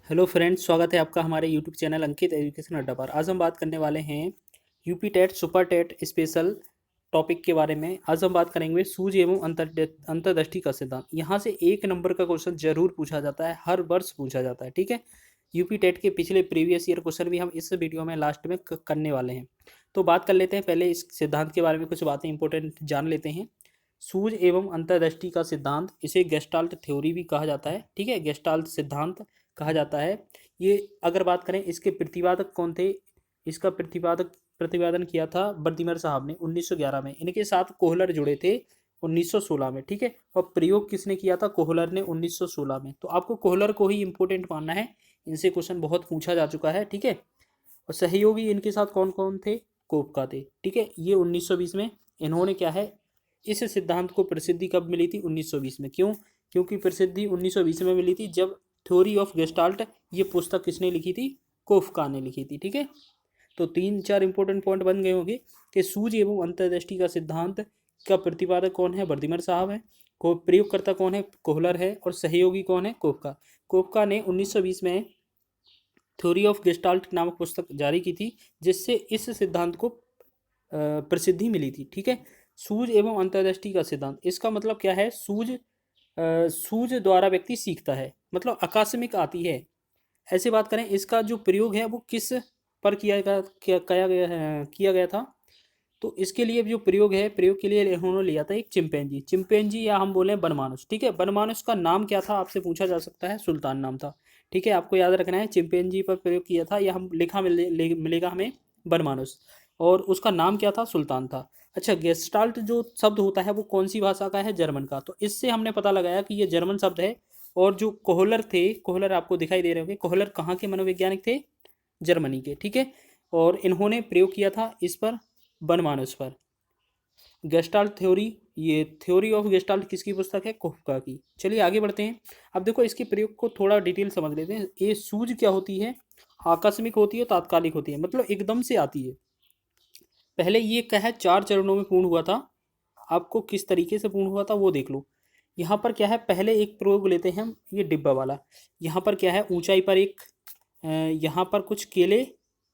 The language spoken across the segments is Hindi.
हेलो फ्रेंड्स, स्वागत है आपका हमारे यूट्यूब चैनल अंकित एजुकेशन अड्डा पर। आज हम बात करने वाले हैं UP TET super TET special topic के बारे में। आज हम बात करेंगे सूझ एवं अंतर्दृष्टि का सिद्धांत। यहाँ से एक नंबर का क्वेश्चन जरूर पूछा जाता है, हर वर्ष पूछा जाता है। ठीक है, यूपी टेट के पिछले प्रीवियस ईयर क्वेश्चन भी हम इस वीडियो में लास्ट में करने वाले हैं। तो बात कर लेते हैं, पहले इस सिद्धांत के बारे में कुछ बातें इंपॉर्टेंट जान लेते हैं। सूझ एवं अंतर्दृष्टि का सिद्धांत, इसे गेस्टाल्ट थ्योरी भी कहा जाता है। ठीक है, गेस्टाल्ट सिद्धांत कहा जाता है। ये अगर बात करें, इसके प्रतिपादक कौन थे? इसका प्रतिपादन किया था वर्दीमर साहब ने 1911 में। इनके साथ कोहलर जुड़े थे 1916 में। ठीक है, और प्रयोग किसने किया था? कोहलर ने 1916 में। तो आपको कोहलर को ही इंपॉर्टेंट मानना है, इनसे क्वेश्चन बहुत पूछा जा चुका है। ठीक है, और सहयोगी इनके साथ कौन कौन थे? कोपका थे। ठीक है, ये 1920 में इन्होंने क्या है, इस सिद्धांत को प्रसिद्धि कब मिली थी? 1920 में। क्यों? क्योंकि प्रसिद्धि 1920 में मिली थी, जब थ्योरी ऑफ गेस्टाल्ट ये पुस्तक किसने लिखी थी? कोफका ने लिखी थी। ठीक है, तो तीन चार इंपॉर्टेंट पॉइंट बन गए होंगे कि सूझ एवं अंतर्दृष्टि का सिद्धांत का प्रतिपादक कौन है? वर्दीमर साहब है। को प्रयोगकर्ता कौन है? कोहलर है। और सहयोगी कौन है? कोफका। कोफका ने 1920 में थ्योरी ऑफ गेस्टाल्ट नामक पुस्तक जारी की थी, जिससे इस सिद्धांत को प्रसिद्धि मिली थी। ठीक है, सूझ एवं अंतर्दृष्टि का सिद्धांत, इसका मतलब क्या है? सूझ द्वारा व्यक्ति सीखता है, मतलब आकस्मिक आती है। ऐसे बात करें, इसका जो प्रयोग है वो किस पर किया गया था? तो इसके लिए जो प्रयोग है, प्रयोग के लिए इन्होंने लिया था एक चिंपैंजी या हम बोले बनमानुस। ठीक है, बनमानुस का नाम क्या था आपसे पूछा जा सकता है? सुल्तान नाम था। ठीक है, आपको याद रखना है, चिंपैंजी पर प्रयोग किया था, या हम मिलेगा हमें बनमानुस, और उसका नाम क्या था? सुल्तान था। अच्छा, गेस्टाल्ट जो शब्द होता है वो कौन सी भाषा का है? जर्मन का। तो इससे हमने पता लगाया कि ये जर्मन शब्द है। और जो कोहलर थे, कोहलर आपको दिखाई दे रहे होंगे, कोहलर कहाँ के मनोवैज्ञानिक थे? जर्मनी के। ठीक है, और इन्होंने प्रयोग किया था इस पर, बनमानस पर। गेस्टाल्ट थ्योरी, ये थ्योरी ऑफ गेस्टाल्ट किसकी पुस्तक है? कोफका की। चलिए आगे बढ़ते हैं। अब देखो, इसके प्रयोग को थोड़ा डिटेल समझ लेते हैं। ये सूझ क्या होती है? आकस्मिक होती है, तात्कालिक होती है, मतलब एकदम से आती है। पहले ये क्या है, 4 चरणों में पूर्ण हुआ था। आपको किस तरीके से पूर्ण हुआ था वो देख लो। यहाँ पर क्या है, पहले एक प्रयोग लेते हैं हम, ये डिब्बा वाला। यहाँ पर क्या है, ऊंचाई पर एक यहाँ पर कुछ केले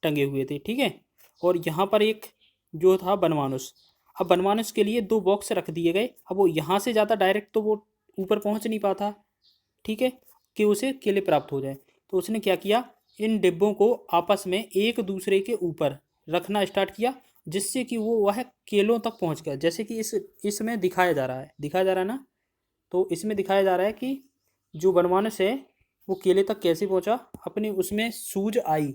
टंगे हुए थे। ठीक है, और यहाँ पर एक जो था बनमानुस। अब बनमानुस के लिए 2 बॉक्स रख दिए गए। अब वो यहाँ से ज़्यादा डायरेक्ट तो वो ऊपर पहुँच नहीं पाता। ठीक है, कि उसे केले प्राप्त हो जाए। तो उसने क्या किया, इन डिब्बों को आपस में एक दूसरे के ऊपर रखना स्टार्ट किया, जिससे कि वो वह केलों तक पहुँच गया। जैसे कि इसमें दिखाया जा रहा है ना। तो इसमें दिखाया जा रहा है कि जो बनमानस है वो केले तक कैसे पहुंचा। अपने उसमें सूझ आई।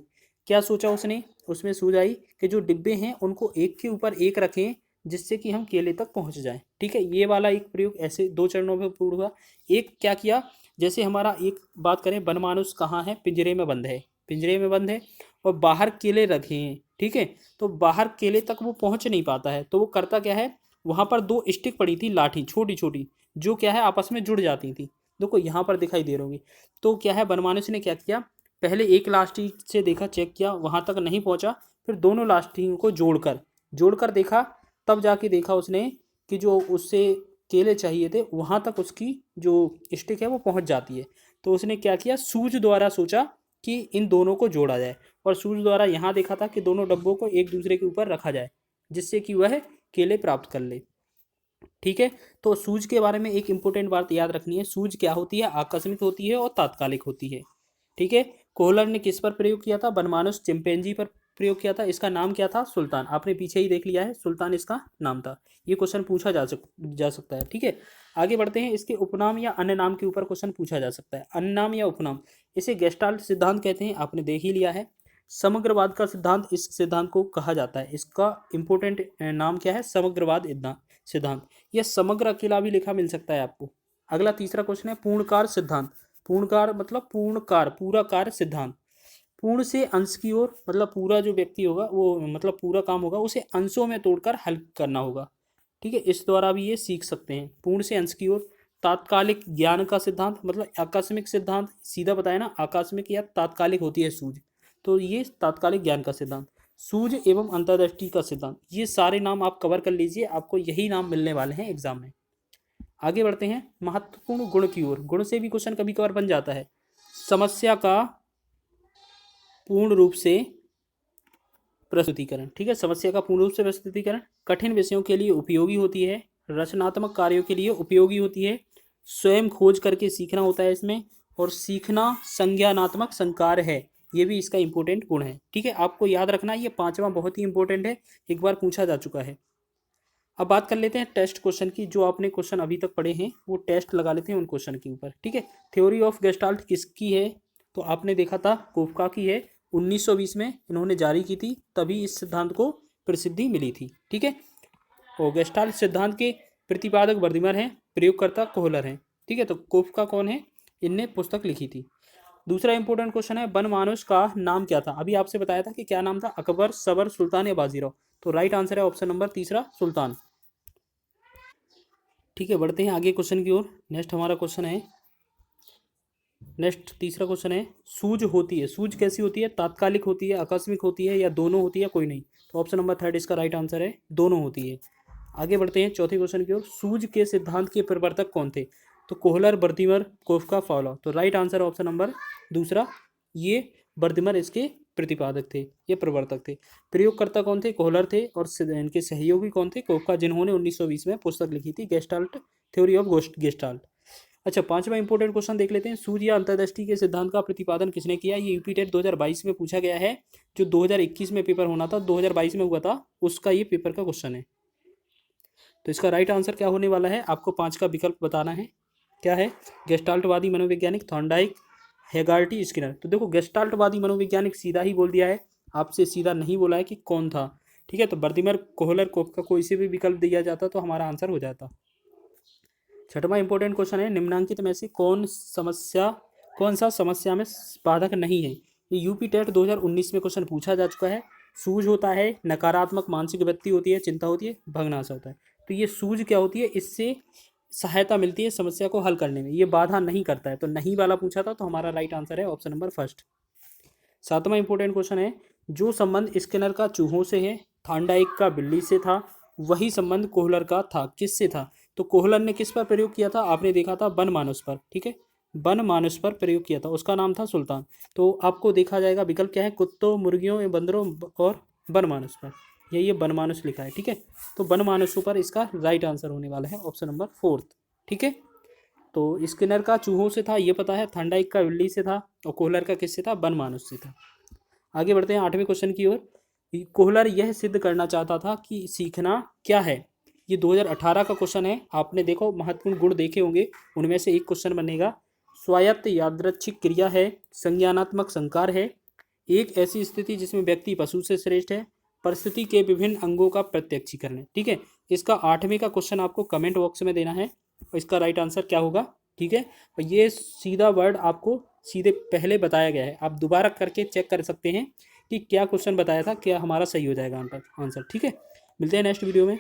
क्या सोचा उसने? उसमें सूझ आई कि जो डिब्बे हैं उनको एक के ऊपर एक रखें, जिससे कि हम केले तक पहुंच जाएं। ठीक है, ये वाला एक प्रयोग ऐसे 2 चरणों में पूर्ण हुआ। एक क्या किया, जैसे हमारा एक बात करें, बनमानुस कहाँ है? पिंजरे में बंद है। पिंजरे में बंद है और बाहर केले रखे हैं। ठीक है, तो बाहर केले तक वो पहुंच नहीं पाता है। तो वो करता क्या है, वहां पर 2 स्टिक पड़ी थी, लाठी छोटी छोटी, जो क्या है आपस में जुड़ जाती थी। देखो यहाँ पर दिखाई दे रही होगी। तो क्या है, बनमानुस ने क्या किया, पहले एक लास्टिक से देखा, चेक किया, वहां तक नहीं पहुंचा। फिर दोनों लास्टिकों को जोड़कर जोड़कर देखा, तब जाके देखा उसने कि जो उससे केले चाहिए थे वहां तक उसकी जो स्टिक है वो पहुंच जाती है। तो उसने क्या किया, सूझ द्वारा सोचा कि इन दोनों को जोड़ा जाए, और सूझ द्वारा यहाँ देखा था कि दोनों डब्बों को एक दूसरे के ऊपर रखा जाए, जिससे कि वह केले प्राप्त कर ले। ठीक है, तो सूझ के बारे में एक इंपॉर्टेंट बात याद रखनी है। सूझ क्या होती है? आकस्मिक होती है और तात्कालिक होती है। ठीक है, कोहलर ने किस पर प्रयोग किया था? बनमानुस चिंपैंजी पर प्रयोग किया था। इसका नाम क्या था? सुल्तान। आपने पीछे ही देख लिया है, सुल्तान इसका नाम था। ये क्वेश्चन पूछा जा सकता है। ठीक है, आगे बढ़ते हैं। इसके उपनाम या अन्य नाम के ऊपर क्वेश्चन पूछा जा सकता है। अन्य नाम या उपनाम, इसे गेस्टाल्ट सिद्धांत कहते हैं, आपने देख ही लिया है। समग्रवाद का सिद्धांत इस सिद्धांत को कहा जाता है। इसका इंपॉर्टेंट नाम क्या है? समग्रवाद सिद्धांत। यह समग्र अकेला भी लिखा मिल सकता है आपको। अगला तीसरा क्वेश्चन है पूर्णकार सिद्धांत। पूर्णकार मतलब पूर्णकार, पूरा कार्य सिद्धांत। पूर्ण से अंश की ओर, मतलब पूरा जो व्यक्ति होगा वो, मतलब पूरा काम होगा, उसे अंशों में तोड़कर हल करना होगा। ठीक है, इस द्वारा भी ये सीख सकते हैं। पूर्ण से अंश की ओर। तात्कालिक ज्ञान का सिद्धांत, मतलब आकस्मिक सिद्धांत, सीधा बताया ना, आकस्मिक या तात्कालिक होती है सूझ। तो ये तात्कालिक ज्ञान का सिद्धांत। सूझ एवं अंतर्दृष्टि का सिद्धांत, ये सारे नाम आप कवर कर लीजिए, आपको यही नाम मिलने वाले हैं एग्जाम में। आगे बढ़ते हैं महत्वपूर्ण गुण की ओर। गुण से भी क्वेश्चन कभी कभार बन जाता है। समस्या का पूर्ण रूप से प्रस्तुतिकरण, ठीक है, समस्या का पूर्ण रूप से प्रस्तुतिकरण। कठिन विषयों के लिए उपयोगी होती है, रचनात्मक कार्यों के लिए उपयोगी होती है, स्वयं खोज करके सीखना होता है इसमें, और सीखना संज्ञानात्मक संकार है, ये भी इसका इंपॉर्टेंट गुण है। ठीक है, आपको याद रखना ये पांचवा बहुत ही इंपॉर्टेंट है, एक बार पूछा जा चुका है। अब बात कर लेते हैं टेस्ट क्वेश्चन की, जो आपने क्वेश्चन अभी तक पढ़े हैं वो टेस्ट लगा लेते हैं उन क्वेश्चन के ऊपर। ठीक है, थ्योरी ऑफ गेस्टाल्ट किसकी है, तो आपने देखा था कोफका की है, 1920 में इन्होंने जारी की थी, तभी इस सिद्धांत को प्रसिद्धि मिली थी। ठीक है, और गेस्टाल्ट सिद्धांत के प्रतिपादक वर्दिमर हैं, प्रयोगकर्ता कोहलर हैं। ठीक है, तो कोफका कौन है, इनने पुस्तक लिखी थी। दूसरा इंपॉर्टेंट क्वेश्चन है, बनमानुस का नाम क्या था। अभी आपसे बताया था कि क्या नाम था, अकबर, सबर, सुल्तान या बाजीराव। तो राइट आंसर है ऑप्शन नंबर तीसरा, सुल्तान। ठीक है, बढ़ते हैं आगे क्वेश्चन की ओर। नेक्स्ट हमारा क्वेश्चन है, नेक्स्ट तीसरा क्वेश्चन है, सूझ होती है, सूझ कैसी होती है, तात्कालिक होती है, आकस्मिक होती है, या दोनों होती है, कोई नहीं। तो ऑप्शन नंबर थर्ड इसका राइट आंसर है, दोनों होती है। आगे बढ़ते हैं चौथे क्वेश्चन की ओर। सूझ के सिद्धांत के प्रवर्तक कौन थे, तो कोहलर, वर्दिमर, कोफका, फावलर। तो राइट आंसर ऑप्शन नंबर दूसरा, ये वर्दिमर इसके प्रतिपादक थे, ये प्रवर्तक थे। प्रयोगकर्ता कौन थे, कोहलर थे, और इनके सहयोगी कौन थे, कोफका, जिन्होंने 1920 में पुस्तक लिखी थी गेस्टाल्ट, थ्योरी ऑफ गेस्टाल्ट। अच्छा, पांचवा इंपॉर्टेंट क्वेश्चन देख लेते हैं, सूझ या अंतर्दृष्टि के सिद्धांत का प्रतिपादन किसने किया। ये यूपी टेट 2022 में पूछा गया है, जो 2021 में पेपर होना था, 2022 में हुआ था, उसका ये पेपर का क्वेश्चन है। तो इसका राइट आंसर क्या होने वाला है, आपको 5 का विकल्प बताना है। क्या है, गेस्टाल्टवादी मनोवैज्ञानिक, थॉर्नडाइक, हेगार्टी, स्किनर। तो देखो, गेस्टाल्टवादी मनोवैज्ञानिक सीधा ही बोल दिया है, आपसे सीधा नहीं बोला है कि कौन था। ठीक है, तो वर्दिमर, कोहलर, कोफका, कोई से भी विकल्प दिया जाता तो हमारा आंसर हो जाता। छठवां इंपॉर्टेंट क्वेश्चन है, निम्नांकित में से कौन सा समस्या में बाधक नहीं है। ये यूपी टेट 2019 में क्वेश्चन पूछा जा चुका है। सूझ होता है, नकारात्मक मानसिक वृत्ति होती है, चिंता होती है, भग्नाशा होता है। तो ये सूझ क्या होती है, इससे सहायता मिलती है समस्या को हल करने में, ये बाधा नहीं करता है। तो नहीं वाला पूछा था, तो हमारा राइट आंसर है ऑप्शन नंबर फर्स्ट। सातवां इंपॉर्टेंट क्वेश्चन है, जो संबंध स्किनर का चूहों से है, थॉर्नडाइक का बिल्ली से था, वही संबंध कोहलर का था, किससे था। तो कोहलर ने किस पर प्रयोग किया था, आपने देखा था बनमानुस पर। ठीक है, बनमानुस पर प्रयोग किया था, उसका नाम था सुल्तान। तो आपको देखा जाएगा विकल्प क्या है, कुत्तों, मुर्गियों, बंदरों और बनमानुस पर। ये बनमानुस लिखा है। ठीक है, तो बनमानुसों पर इसका राइट आंसर होने वाला है ऑप्शन नंबर फोर्थ। ठीक है, तो स्किनर का चूहों से था, ये पता है, थॉर्नडाइक का बिल्ली से था, और कोहलर का किससे था, बनमानुस से था। आगे बढ़ते हैं आठवें क्वेश्चन की ओर। कोहलर यह सिद्ध करना चाहता था कि सीखना क्या है। ये 2018 का क्वेश्चन है, आपने देखो महत्वपूर्ण गुण देखे होंगे, उनमें से एक क्वेश्चन बनेगा। स्वायत्त यादृच्छिक क्रिया है, संज्ञानात्मक संकार है, एक ऐसी स्थिति जिसमें व्यक्ति पशु से श्रेष्ठ है, परिस्थिति के विभिन्न अंगों का प्रत्यक्षीकरण है। ठीक है, इसका आठवें का क्वेश्चन आपको कमेंट बॉक्स में देना है, और इसका राइट आंसर क्या होगा। ठीक है, और ये सीधा वर्ड आपको सीधे पहले बताया गया है, आप दोबारा करके चेक कर सकते हैं कि क्या क्वेश्चन बताया था, क्या हमारा सही हो जाएगा आंसर। ठीक है, मिलते हैं नेक्स्ट वीडियो में।